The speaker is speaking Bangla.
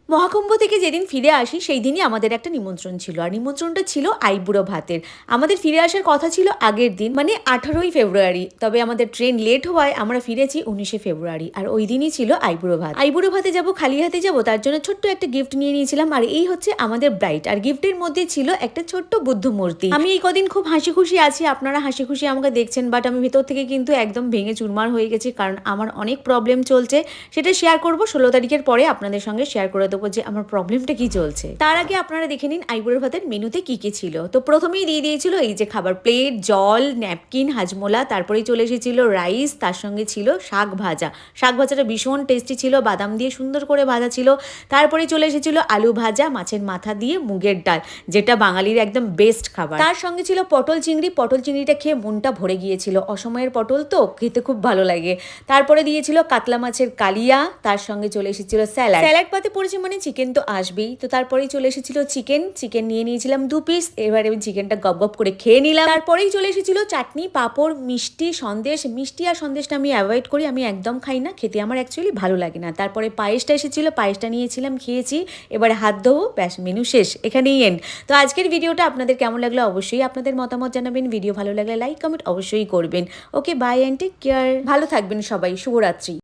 মহাকুম্ভ থেকে যেদিন ফিরে আসি সেই দিনই আমাদের একটা নিমন্ত্রণ ছিল, আর নিমন্ত্রণটা ছিল আইবুড়ো ভাতের। আমাদের ফিরে আসার কথা ছিল আগের দিন, মানে 18ই ফেব্রুয়ারি। তবে আমাদের ট্রেন লেট হওয়ায় আমরা ফিরেছি 19শে ফেব্রুয়ারি, আর ওই দিনই ছিল আইবুড়ো ভাত। আইবুড়ো ভাতে যাব, খালি হাতে যাব, তার জন্য ছোট্ট একটা গিফট নিয়ে নিয়েছিলাম। আর এই হচ্ছে আমাদের ব্রাইট, আর গিফটের মধ্যে ছিল একটা ছোট্ট বুদ্ধ মূর্তি। আমি এই কদিন খুব হাসি খুশি আছি, আপনারা হাসি খুশি আমাকে দেখছেন, বাট আমি ভেতর থেকে কিন্তু একদম ভেঙে চুরমার হয়ে গেছি, কারণ আমার অনেক প্রবলেম চলছে। সেটা শেয়ার করবো 16 তারিখের পরে, আপনাদের সঙ্গে শেয়ার করে দেবো যে আমার প্রবলেমটা কি চলছে। তার আগে আপনারা দেখে নিন আইবুড়ো ভাতের মেনুতে কি কি ছিল। তো প্রথমেই দিয়ে দিয়েছিল এই যে খাবার প্লেট, জল, ন্যাপকিন, হাজমোলা, তারপরেই চলে এসেছিল রাইস, তার সঙ্গে ছিল শাক ভাজা। শাক ভাজাটা ভীষণ টেস্টি ছিল, বাদাম দিয়ে সুন্দর করে ভাজা ছিল। তারপরে চলে এসেছিল আলু ভাজা, মাছের মাথা দিয়ে মুগের ডাল, যেটা বাঙালির একদম বেস্ট খাবার। তার সঙ্গে ছিল পটল চিংড়ি। পটল চিংড়িটা খেয়ে মনটা ভরে গিয়েছিল, অসময়ের পটল তো খেতে খুব ভালো লাগে। তারপরে দিয়েছিল কাতলা মাছের কালিয়া, তার সঙ্গে চলে এসেছিল স্যালাড। স্যালাড পাতে পড়েছে মানে চিকেন তো আসবেই। তো তারপরেই চলে এসেছিল চিকেন নিয়ে নিয়েছিলাম 2 পিস। এবারে চিকেনটা গপ গপ করে খেয়ে নিলাম। তারপরেই চলে এসেছিল চাটনি, পাঁপড়, মিষ্টি, সন্দেশ। মিষ্টি আর সন্দেশটা আমি অ্যাভয়েড করি, আমি একদম খাই না, খেতে আমার অ্যাকচুয়ালি ভালো লাগে না। তারপরে পায়েসটা এসেছিল, পায়েসটা নিয়েছিলাম, খেয়েছি। এবারে হাত ধোবো, ব্যাস মেনু শেষ, এখানেই এন্ড। তো আজকের ভিডিওটা আপনাদের কেমন লাগলো অবশ্যই আপনাদের মতামত জানাবেন। ভিডিও ভালো লাগলে লাইক কমেন্ট অবশ্যই করবেন। ওকে, বাই অ্যান্ড টেক কেয়ার। ভালো থাকবেন সবাই, শুভরাত্রি।